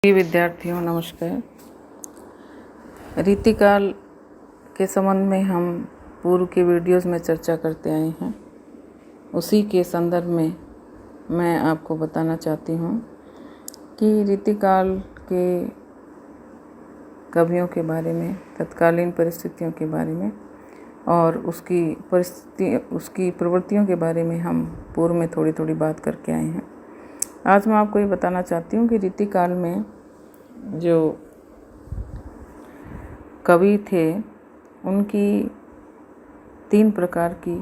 विद्यार्थियों नमस्कार। रीतिकाल के संबंध में हम पूर्व के वीडियोस में चर्चा करते आए हैं। उसी के संदर्भ में मैं आपको बताना चाहती हूँ कि रीतिकाल के कवियों के बारे में, तत्कालीन परिस्थितियों के बारे में और उसकी प्रवृत्तियों के बारे में हम पूर्व में थोड़ी थोड़ी बात करके आए हैं। आज मैं आपको ये बताना चाहती हूँ कि रीतिकाल में जो कवि थे उनकी 3 प्रकार की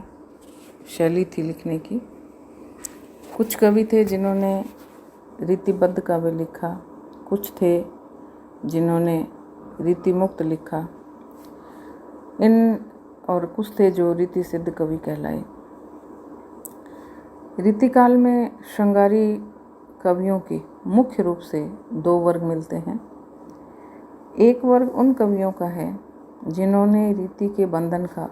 शैली थी लिखने की। कुछ कवि थे जिन्होंने रीतिबद्ध काव्य लिखा, कुछ थे जिन्होंने रीतिमुक्त लिखा, और कुछ थे जो रीति सिद्ध कवि कहलाए। रीतिकाल में श्रृंगारी कवियों के मुख्य रूप से 2 वर्ग मिलते हैं। एक वर्ग उन कवियों का है जिन्होंने रीति के बंधन का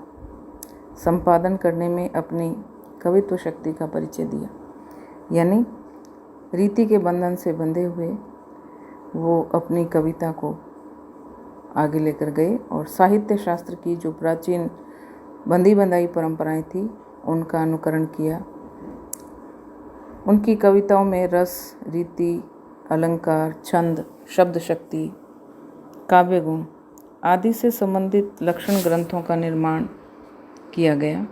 संपादन करने में अपनी कवित्व शक्ति का परिचय दिया, यानी रीति के बंधन से बंधे हुए वो अपनी कविता को आगे लेकर गए और साहित्य शास्त्र की जो प्राचीन बंदी बंधाई परंपराएं थी उनका अनुकरण किया। उनकी कविताओं में रस, रीति, अलंकार, छंद, शब्द शक्ति, काव्य गुण आदि से संबंधित लक्षण ग्रंथों का निर्माण किया गया।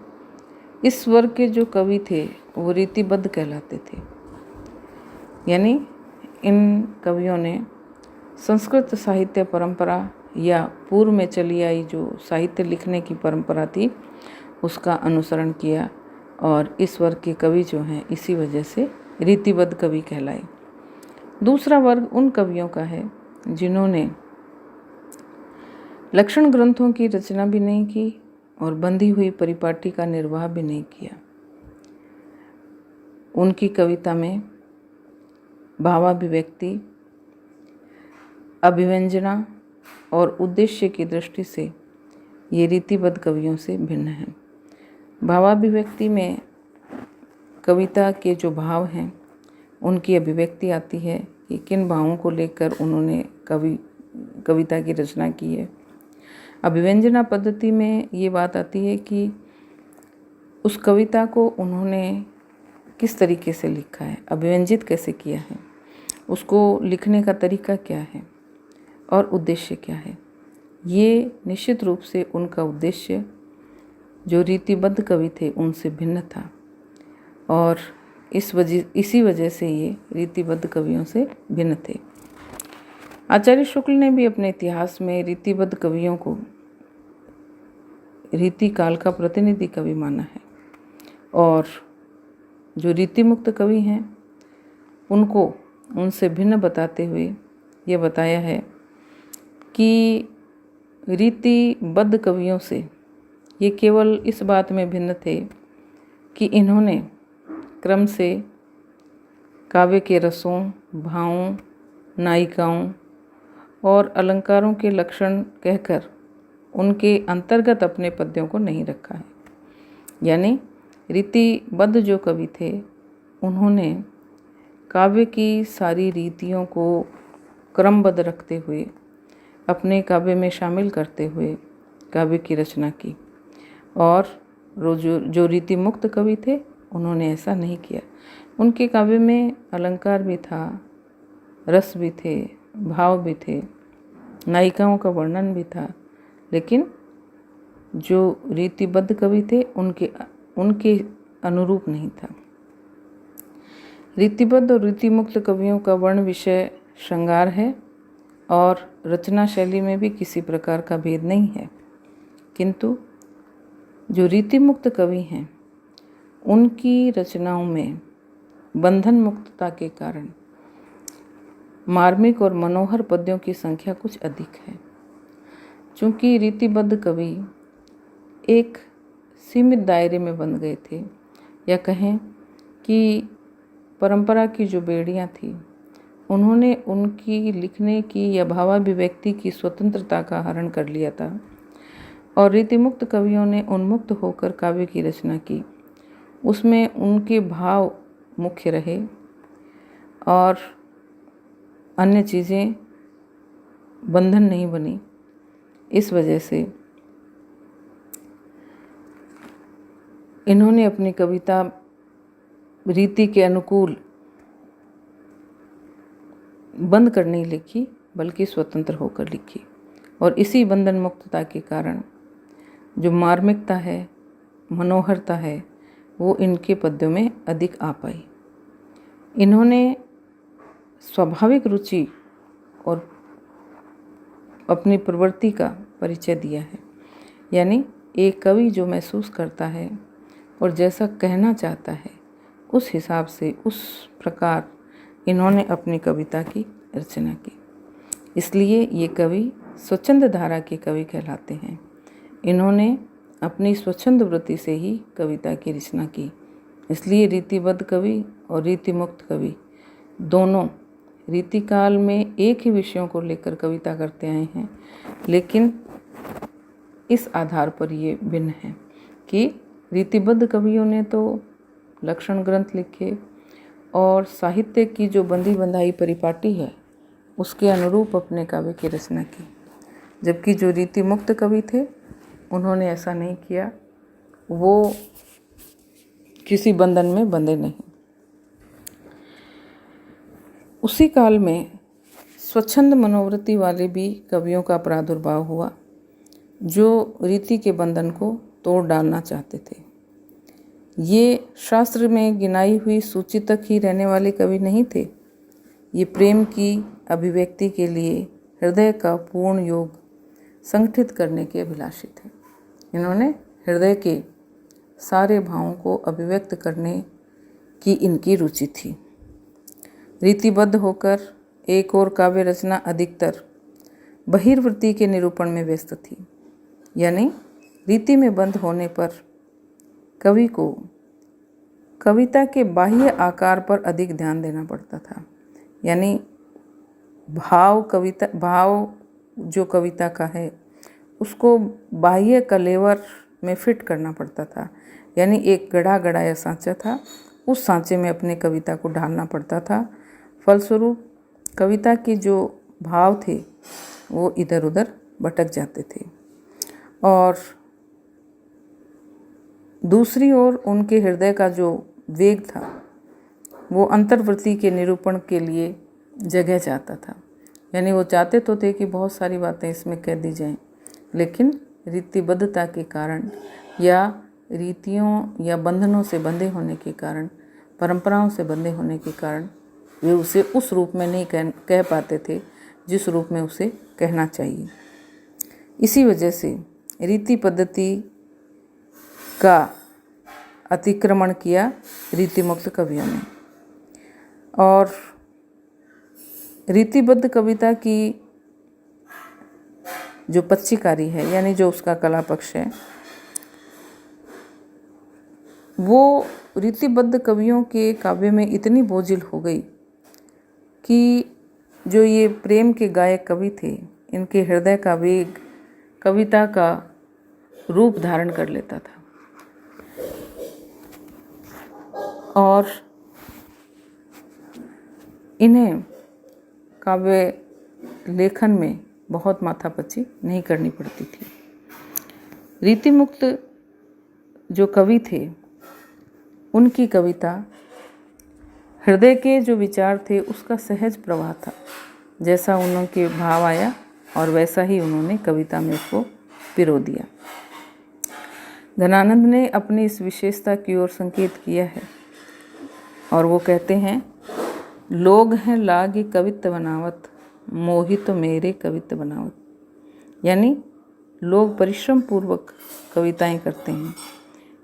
इस वर्ग के जो कवि थे वो रीतिबद्ध कहलाते थे, यानी इन कवियों ने संस्कृत साहित्य परंपरा या पूर्व में चली आई जो साहित्य लिखने की परंपरा थी उसका अनुसरण किया और इस वर्ग के कवि जो हैं इसी वजह से रीतिबद्ध कवि कहलाए। दूसरा वर्ग उन कवियों का है जिन्होंने लक्षण ग्रंथों की रचना भी नहीं की और बंधी हुई परिपाटी का निर्वाह भी नहीं किया। उनकी कविता में भावाभिव्यक्ति, अभिव्यंजना और उद्देश्य की दृष्टि से ये रीतिबद्ध कवियों से भिन्न है। भावाभिव्यक्ति में कविता के जो भाव हैं उनकी अभिव्यक्ति आती है कि किन भावों को लेकर उन्होंने कविता की रचना की है। अभिव्यंजना पद्धति में ये बात आती है कि उस कविता को उन्होंने किस तरीके से लिखा है, अभिव्यंजित कैसे किया है, उसको लिखने का तरीका क्या है और उद्देश्य क्या है। ये निश्चित रूप से उनका उद्देश्य जो रीतिबद्ध कवि थे उनसे भिन्न था और इसी वजह से ये रीतिबद्ध कवियों से भिन्न थे। आचार्य शुक्ल ने भी अपने इतिहास में रीतिबद्ध कवियों को रीतिकाल का प्रतिनिधि कवि माना है और जो रीतिमुक्त कवि हैं उनको उनसे भिन्न बताते हुए ये बताया है कि रीतिबद्ध कवियों से ये केवल इस बात में भिन्न थे कि इन्होंने क्रम से काव्य के रसों, भावों, नायिकाओं और अलंकारों के लक्षण कहकर उनके अंतर्गत अपने पद्यों को नहीं रखा है। यानी रीतिबद्ध जो कवि थे उन्होंने काव्य की सारी रीतियों को क्रमबद्ध रखते हुए अपने काव्य में शामिल करते हुए काव्य की रचना की और जो रीति मुक्त कवि थे उन्होंने ऐसा नहीं किया। उनके काव्य में अलंकार भी था, रस भी थे, भाव भी थे, नायिकाओं का वर्णन भी था, लेकिन जो रीतिबद्ध कवि थे उनके अनुरूप नहीं था। रीतिबद्ध और रीतिमुक्त कवियों का वर्ण विषय श्रृंगार है और रचना शैली में भी किसी प्रकार का भेद नहीं है, किंतु जो रीतिमुक्त कवि हैं उनकी रचनाओं में बंधन मुक्तता के कारण मार्मिक और मनोहर पद्यों की संख्या कुछ अधिक है। चूँकि रीतिबद्ध कवि एक सीमित दायरे में बंध गए थे, या कहें कि परंपरा की जो बेड़ियाँ थी उन्होंने उनकी लिखने की या भावाभिव्यक्ति की स्वतंत्रता का हरण कर लिया था और रीतिमुक्त कवियों ने उन्मुक्त होकर काव्य की रचना की। उसमें उनके भाव मुख्य रहे और अन्य चीज़ें बंधन नहीं बनी। इस वजह से इन्होंने अपनी कविता रीति के अनुकूल बंद कर नहीं लिखी, बल्कि स्वतंत्र होकर लिखी। और इसी बंधन मुक्तता के कारण जो मार्मिकता है, मनोहरता है, वो इनके पद्यों में अधिक आ पाई। इन्होंने स्वाभाविक रुचि और अपनी प्रवृत्ति का परिचय दिया है। यानी एक कवि जो महसूस करता है और जैसा कहना चाहता है, उस हिसाब से, उस प्रकार इन्होंने अपनी कविता की रचना की। इसलिए ये कवि स्वच्छंद धारा के कवि कहलाते हैं। इन्होंने अपनी स्वच्छंद वृत्ति से ही कविता की रचना की। इसलिए रीतिबद्ध कवि और रीतिमुक्त कवि दोनों रीतिकाल में एक ही विषयों को लेकर कविता करते आए हैं, लेकिन इस आधार पर ये भिन्न हैं कि रीतिबद्ध कवियों ने तो लक्षण ग्रंथ लिखे और साहित्य की जो बंधी बंधाई परिपाटी है उसके अनुरूप अपने काव्य की रचना की, जबकि जो रीति मुक्त कवि थे उन्होंने ऐसा नहीं किया। वो किसी बंधन में बंधे नहीं। उसी काल में स्वच्छंद मनोवृत्ति वाले भी कवियों का प्रादुर्भाव हुआ, जो रीति के बंधन को तोड़ डालना चाहते थे। ये शास्त्र में गिनाई हुई सूची तक ही रहने वाले कवि नहीं थे। ये प्रेम की अभिव्यक्ति के लिए हृदय का पूर्ण योग संगठित करने के अभिलाषी थे। इन्होंने हृदय के सारे भावों को अभिव्यक्त करने की इनकी रुचि थी। रीतिबद्ध होकर एक और काव्य रचना अधिकतर बहिर्वृत्ति के निरूपण में व्यस्त थी। यानी रीति में बंद होने पर कवि को कविता के बाह्य आकार पर अधिक ध्यान देना पड़ता था। यानी भाव जो कविता का है उसको बाह्य कलेवर में फिट करना पड़ता था। यानी एक गढ़ा गढ़ाया सांचा था, उस सांचे में अपने कविता को ढालना पड़ता था। फलस्वरूप कविता के जो भाव थे वो इधर उधर भटक जाते थे। और दूसरी ओर उनके हृदय का जो वेग था वो अंतर्वृत्ति के निरूपण के लिए जगह चाहता था। यानी वो चाहते तो थे कि बहुत सारी बातें इसमें कह दी जाएं, लेकिन रीतिबद्धता के कारण या रीतियों या बंधनों से बंधे होने के कारण, परंपराओं से बंधे होने के कारण वे उसे उस रूप में नहीं कह पाते थे जिस रूप में उसे कहना चाहिए। इसी वजह से रीति पद्धति का अतिक्रमण किया रीतिमुक्त कवियों ने। और रीतिबद्ध कविता की जो पक्षीकारी है, यानी जो उसका कला पक्ष है, वो रीतिबद्ध कवियों के काव्य में इतनी बोझिल हो गई कि जो ये प्रेम के गायक कवि थे, इनके हृदय का वेग कविता का रूप धारण कर लेता था और इन्हें काव्य लेखन में बहुत माथापच्ची नहीं करनी पड़ती थी। रीतिमुक्त जो कवि थे उनकी कविता हृदय के जो विचार थे उसका सहज प्रवाह था। जैसा उनके भाव आया और वैसा ही उन्होंने कविता में उसको पिरो दिया। घनानंद ने अपनी इस विशेषता की ओर संकेत किया है और वो कहते हैं, लोग हैं लागी कवित्व बनावत, मोहित मेरे कवित्व बनावत। यानी लोग परिश्रम पूर्वक कविताएं करते हैं,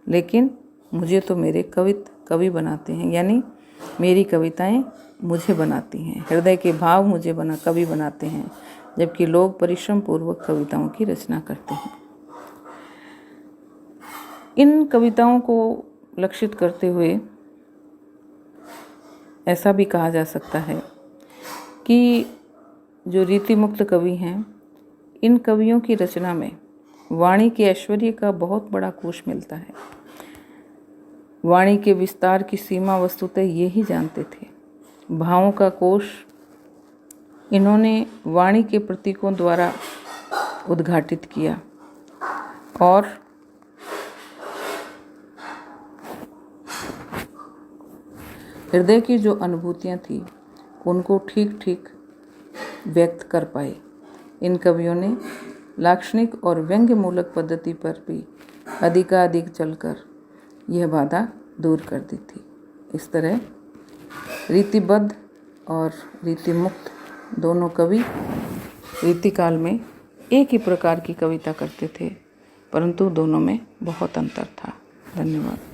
लेकिन मुझे तो मेरे कवि बनाते हैं। यानी मेरी कविताएं मुझे बनाती हैं, हृदय के भाव मुझे कवि बनाते हैं, जबकि लोग परिश्रम पूर्वक कविताओं की रचना करते हैं। इन कविताओं को लक्षित करते हुए ऐसा भी कहा जा सकता है कि जो रीतिमुक्त कवि हैं, इन कवियों की रचना में वाणी के ऐश्वर्य का बहुत बड़ा कोश मिलता है। वाणी के विस्तार की सीमा वस्तुतः ये ही जानते थे। भावों का कोश इन्होंने वाणी के प्रतीकों द्वारा उद्घाटित किया और हृदय की जो अनुभूतियाँ थी उनको ठीक ठीक व्यक्त कर पाए। इन कवियों ने लाक्षणिक और व्यंग्य मूलक पद्धति पर भी अधिकाधिक चलकर यह बाधा दूर कर दी थी। इस तरह रीतिबद्ध और रीतिमुक्त दोनों कवि रीतिकाल में एक ही प्रकार की कविता करते थे, परंतु दोनों में बहुत अंतर था। धन्यवाद।